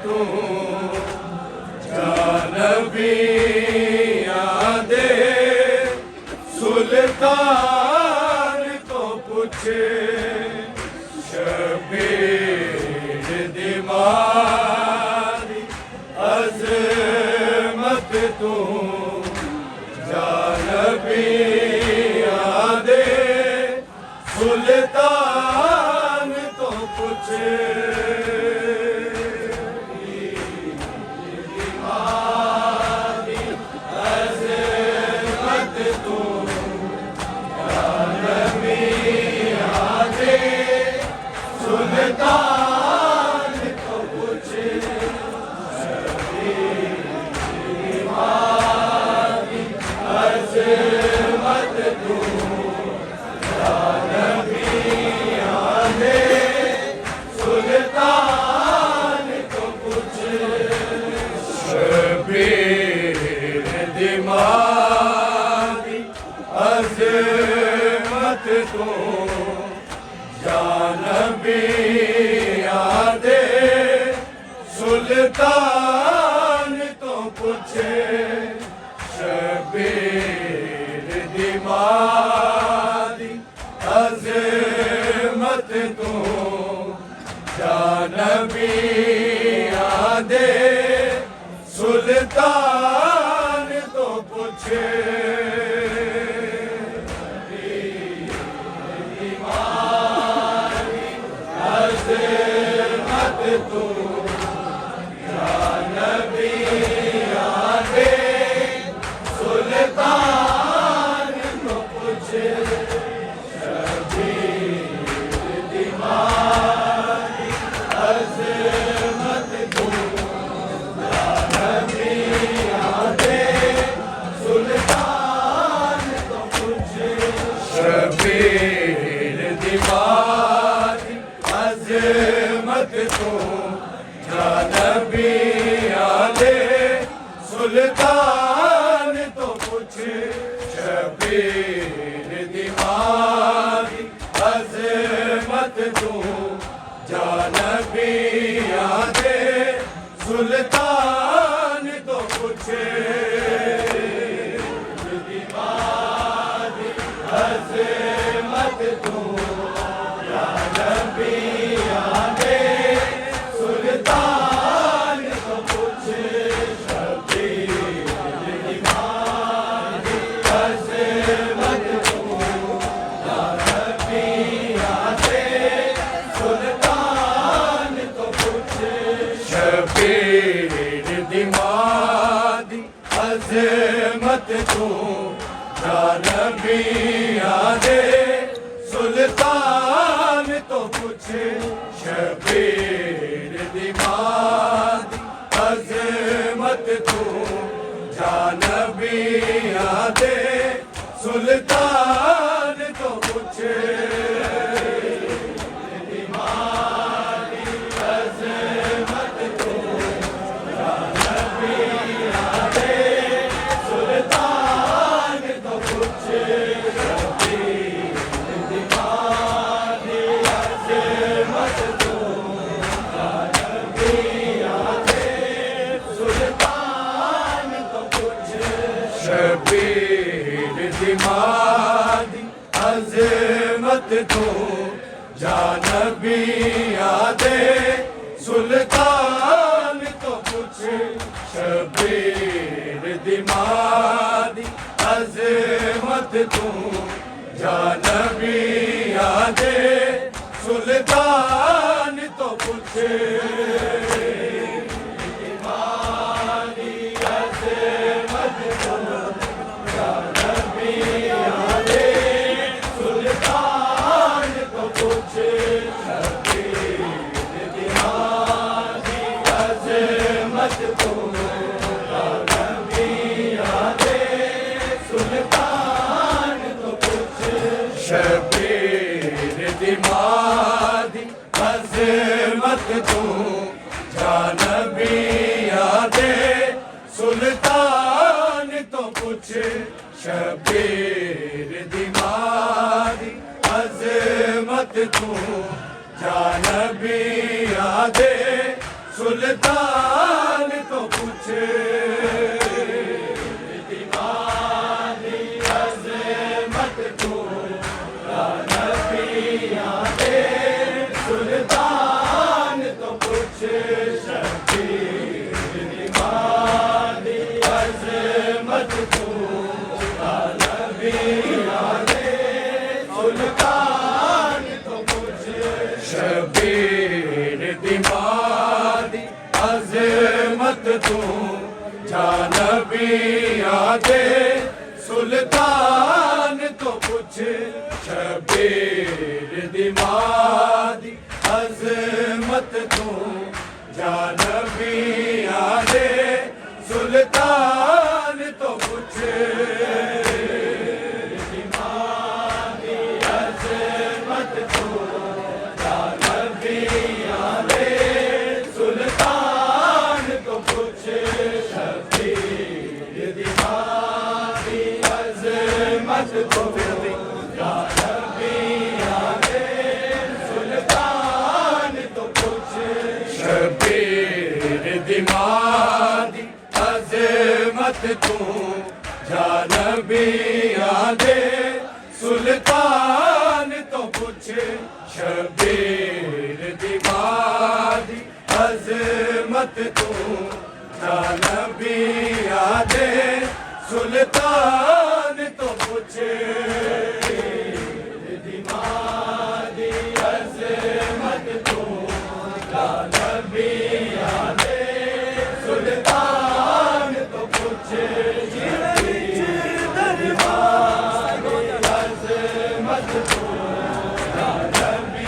तू जानबी आदे सुल्तान तो पूछे शबीर दिमारी अज़मत तू जानबी आदे सुल्तान तो पूछे अज़मत तू जानबी आदे सुल्तान तो पूछे शबीर दिमारी अज़मत तू जानबी आदे सुल्तान तो पूछे तू जानबी आदे सुल्तान तो पूछे शबीर दिमारी अज़मत तू जानबी आदे सुल्तान तो पूछे शबीर दिमारी अज़मत तू जानबी आदे सुल्तान तो पूछे शबीर दिमारी अज़मत तू जानबी आदे सुल्तान तो पूछे दिमारी अज़मत तू जानबी आदे सुल्तान तो पूछे शबीर दिमारी अज़मत तू जानबी आदे सुल्तान तो पूछे शबीर दिमारी अज़मत तू जानबी आदे सुल्तान तो पूछे शबीर दिमारी अज़मत तू जानबी आदे सुल्तान तो पूछे दिमारी अज़मत तू जानबी आदे सुल्तान तो पूछे शबीर दिमारी अज़मत तू जानबी आदे सुल्तान तो पूछे शबीर दिमारी अज़मत तू जानबी आदे सुल्तान तो पूछे शबीर दिमारी अज़मत तू जानबी आदे सुल्तान तो पूछे शबीर दिमारी अज़मत तू जानबी आदे सुल्तान तो पूछे दीवानी अज़मत तू या नबी आदे सुल्तान तो पूछे शबीर दीवानी अज़मत तू या नबी आदे सुल्तान तो पूछे शबीर दीवानी अज़मत तू जा नबी आदे सुल्तान तो पूछे शबीर दीवानी अज़मत तू जा नबी आदे सुल्तान तो पूछे दीवानी अज़मत तू जा नबी आदे सुल्तान तो पूछे शबीर दीवानी अज़मत तो या नबी आदे सुल्तान तो पूछे शबीर दीवानी अज़मत तू या नबी आदे सुल्तान तो पूछे शबीर दीवानी अज़मत तू या नबी आदे सुल्तान तो पूछे दीवानी अज़मत तू या नबी आदे सुल्तान तो पूछे अज़मत तू या नबी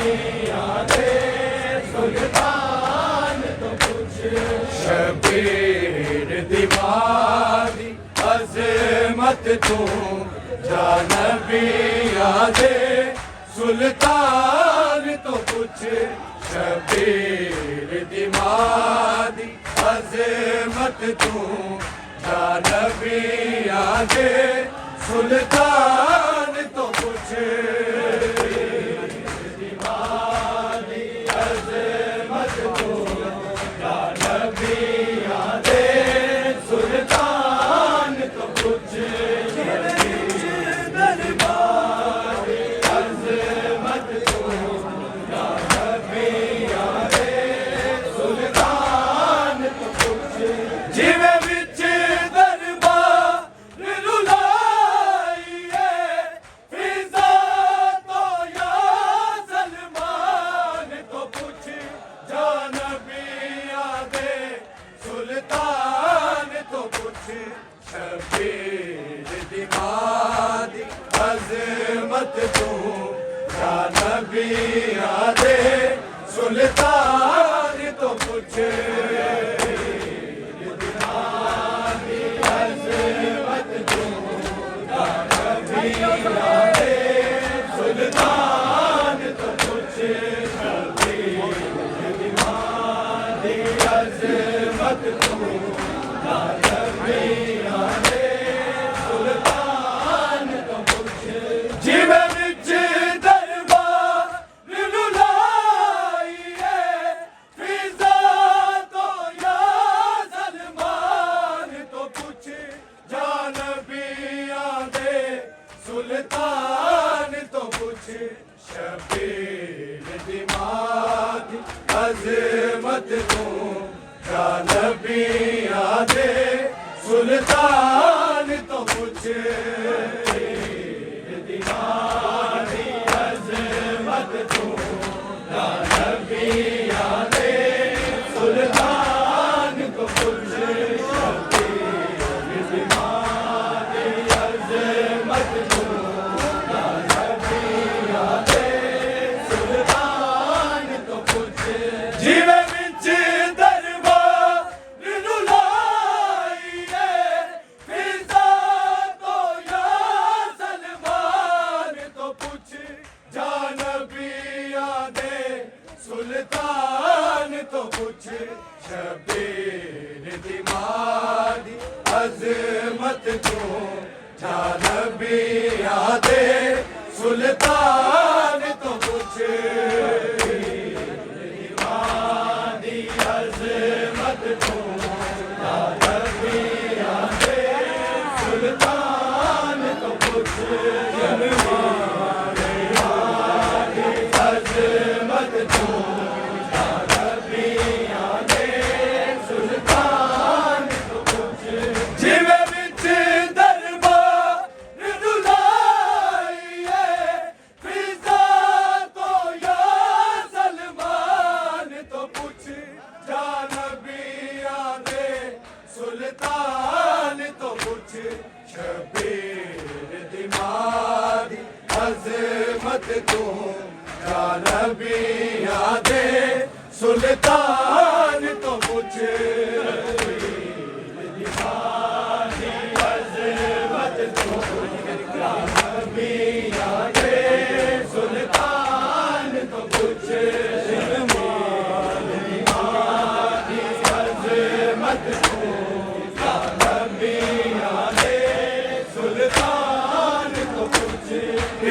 आदे सुल्तान तो पूछे शबीर दीवानी अज़मत तू या नबी आदे सुल्तान तो पूछे शबीर दीवानी अज़मत तू या नबी आदे सुल्तान तो पूछे दीवानी अज़मत तू या नबी आदे सुल्तान तो पूछे जिवे विच दरबार रुलाइए फिजा तो या सलमान तो पूछ जा नबी आदे सुल्तान तो पूछ शबीर दीवानी अज़मत तू या नबी आदे सुल्तान तो पूछे सुल्तान तो पूछे शबीर दीवानी अज़मत तू या नबी आदे सुल्तान तो पूछे जिवे विच दरबार रुलाइए फिजा तो या सलमान तो पूछे जा नबी आदे सुल्तान तो पूछे शबीर दीवानी अज़मत तू या नबी आदे सुल्तान तो पूछे दीवानी अज़मत तू या नबी आदे सुल्तान तो पूछे शबीर दीवानी अज़मत तू या नबी आदे सुल्तान तो पूछे जिवे विच दरबार रुलाइए फिजा तो या सलमान तो पूछे जा नबी आदे सुल्तान तो पूछे शबीर दीवानी अज़मत तू या नबी आदे सुल्तान तो पूछे दीवानी अज़मत सुल्तान तो कुछ शबीर दिमाग अजमत तू या नबी यादे सुल्तान तो कुछ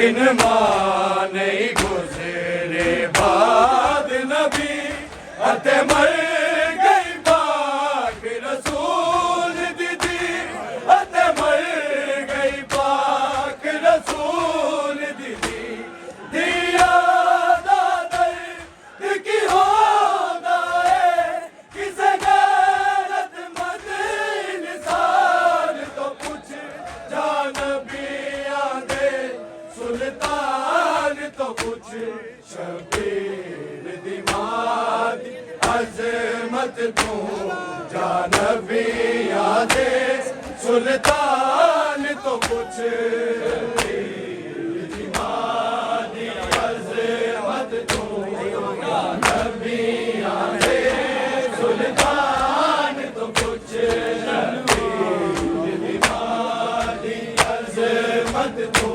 इन मां नहीं गुजरे बाद नबी अते मर गई पाक रसूल दीदी अते मर गई पाक रसूल दीदी दिया दादर की होदा है किसे गैरत मत इंसान तो कुछ जान भी आंदे सुल्तान तो कुछ शबीर दिमाग अजमत तू जान भी यादे सुल्तान तो कुछ दिमाग अजमत तू जान भी यादे सुल्तान तो कुछ दिमाग अजमत तू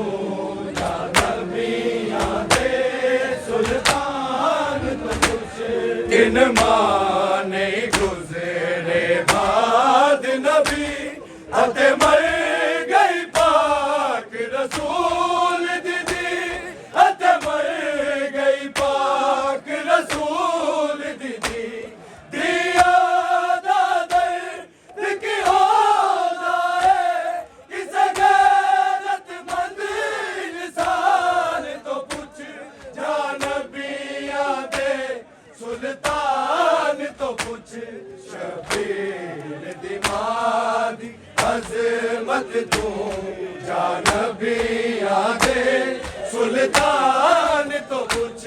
इन मां नहीं गुजरे बाद नबी अते मर गई पाक रसूल दीदी अते मर गई पाक रसूल दीदी दिया दादर की होदा है किसे गैरतमंद इंसान तो कुछ जान भी आदे सुल्तान तो कुछ शबीर दिमाग अजमत तू जान भी आदे सुल्तान तो कुछ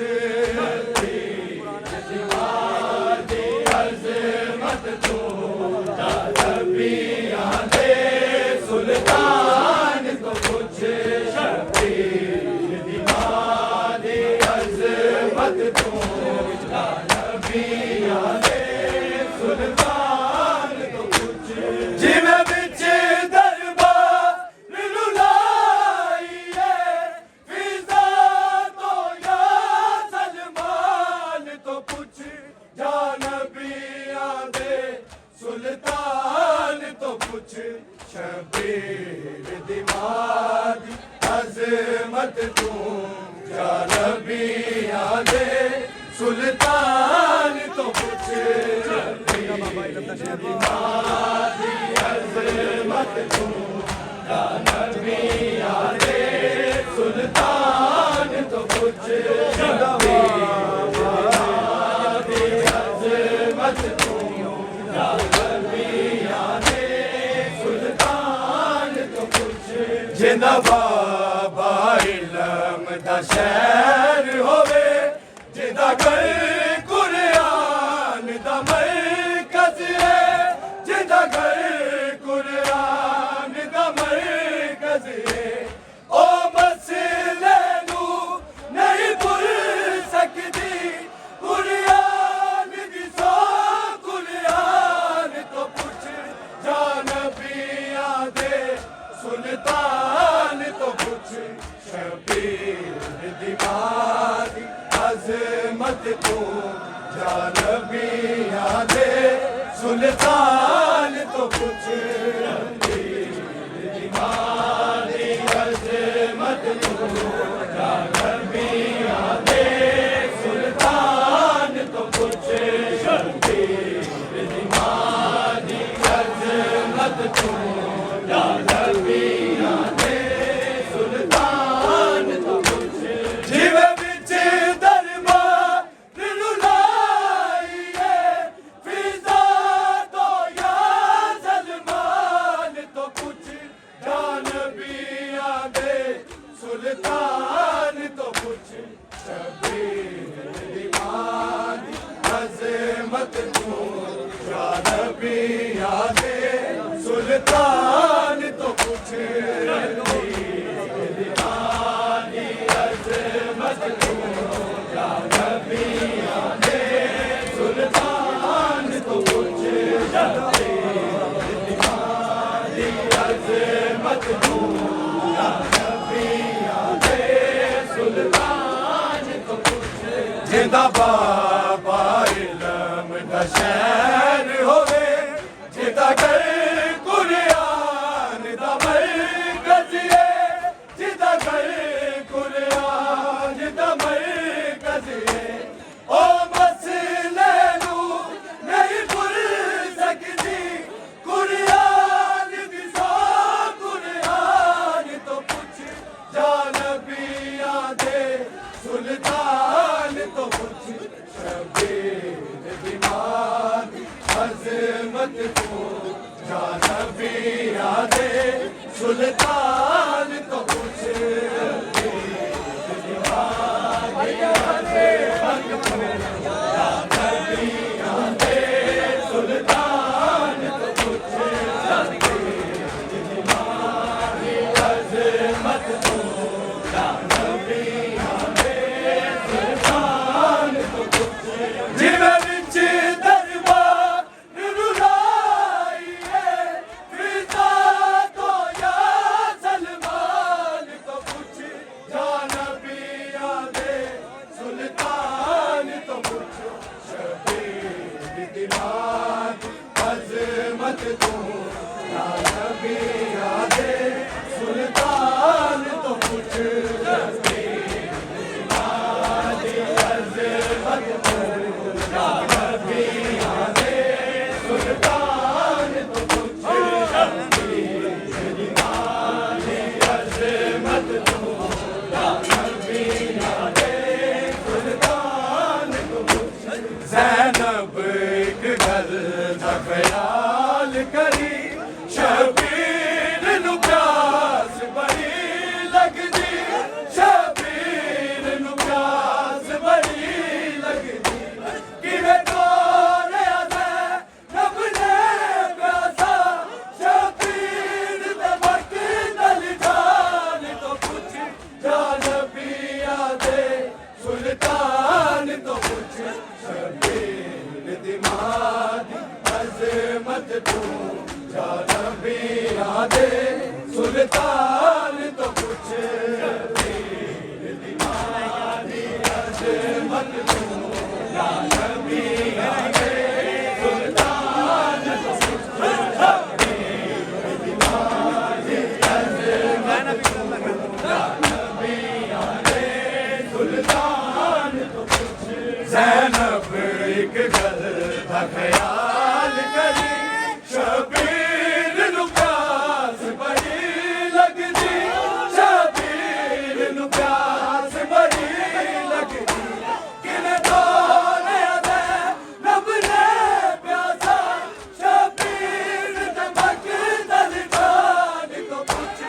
दिमाग अजमत तू जान भी आदे सुल्तान तो कुछ शबीर दिमाग अजमत तू जिवे बिच दरबार रुलाइए फिजा तो या सलमान तो कुछ जान भी आदे सुल्तान तो कुछ शबीर दिमाग अजमत तू जान भी आदे सुल्तान तो कुछ दिमाग अजमत तू जान भी आदे सुल्तान तो कुछ दिमाग अजमत तू जान भी आदे सुल्तान तो कुछ जिंदा बाबा इल्म दा शहर होवे जिंदा घर कुरान दा मरकज है जिंदा घर कुरान दा मरकज है ओ मसले नू नहीं भुल सकदी कुरान दी सो कुरान तो कुछ जान भी आदे सुल्तान तो कुछ शबीर दिमाग अजमत तू जान भी आदे सुल्तान तो कुछ दिमाग अजमत तू जान भी आदे सुल्तान तो कुछ शबीर दिमाग अजमत तू जान भी आदे सुल्तान तो कुछ जिवे बिच दरबार रुलाइए फिजा तो या सलमान तो कुछ जान भी आदे सुल्तान तो कुछ शबीर दिमाग अजमत तू जान भी आदे जिंदा बाबा इल्म दा शहर होवे जिदा कर कुरान दा मरकज है जिदा कर कुरान दा मरकज है ओ मसले नू नहीं भुल सकदी कुरान दी सो कुरान तो पूछ जा नबियां दे सुल्तान तो पूछ शबीर दिमाग अजमत को जा नबियां दे सुल्तान तो पूछ ज़ैनब एक गल दा ख्याल करी शबीर नू प्यास बड़ी लगदी शबीर नू प्यास बड़ी लगदी किवें तोड़िया ज़ैनब ने प्यासा शबीर दे मकतल जान तो पूछ जा नबियां दे सुल्तान तो पूछ शबीर दिमाग अजमत तू जा नबियां दे सुल्तान तो पूछ शबीर दिमाग अजमत तू जा नबियां दे सुल्तान तो पूछ शबीर दिमाग अजमत तू जा नबियां दे सुल्तान तो पूछ ज़ैनब एक गल दा ख्याल करी शबीर नू प्यास बड़ी लगदी शबीर नू प्यास बड़ी लगदी किवें तोड़िया ज़ैनब ने प्यासा शबीर दे मकतल जान तो पूछ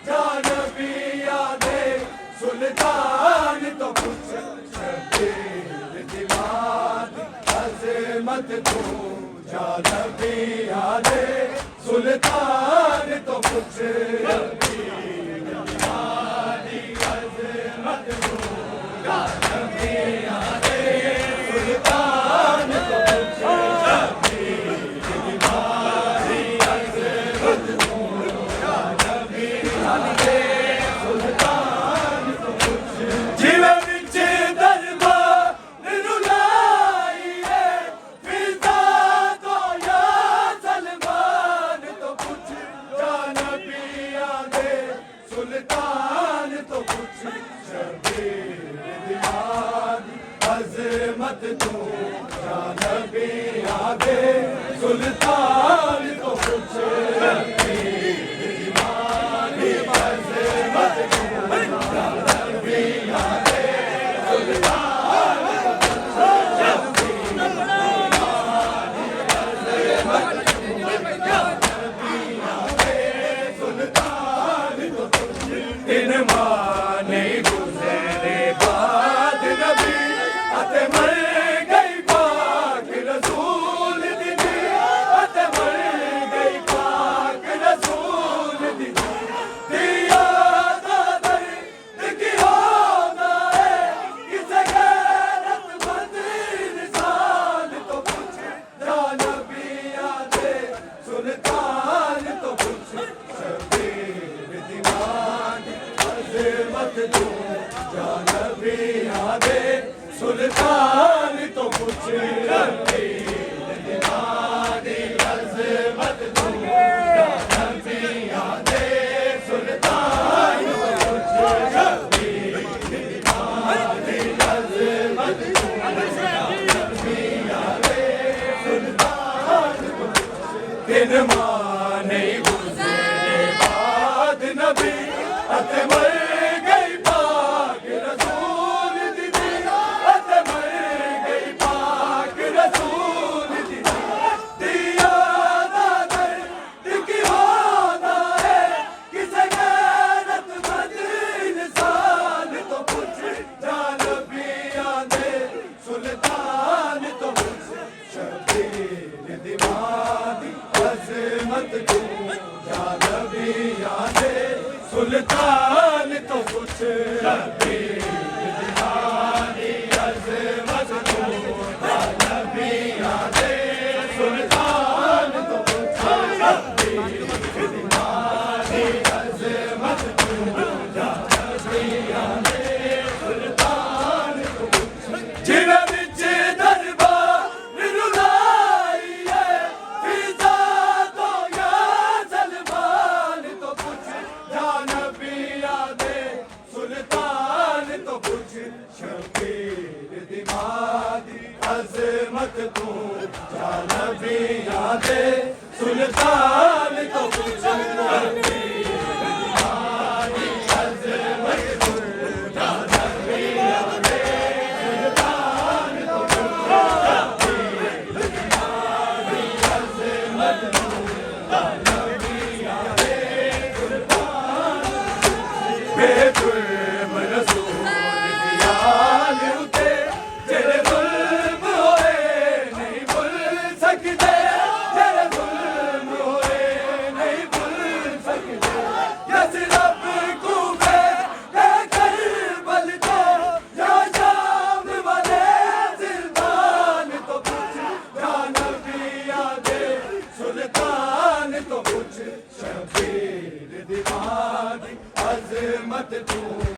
जा नबियां दे सुल्तान तो पूछ शबीर दिमाग अजमत तू जा नबियां दे सुल्तान तो पूछ शबीर दिमाग अजमत तू जा नबियां दे सुल्तान तो पूछ शबीर दिमाग अजमत तू जा नबियां दे सुल्तान तो पूछ जीवे विच दरबार रुलाइए फिजा तो या सलमान तो पूछ जा नबियां दे दिन माने गुजरे बाद नबी अत मर गई पाक रसूल दी अत मर गई पाक रसूल दी दिया दा दर्द की होना है किसे गैरत मंद इंसान तो पूछ जा नबियां दे सुल्तान तो पूछ शबीर दीवानी अज़मत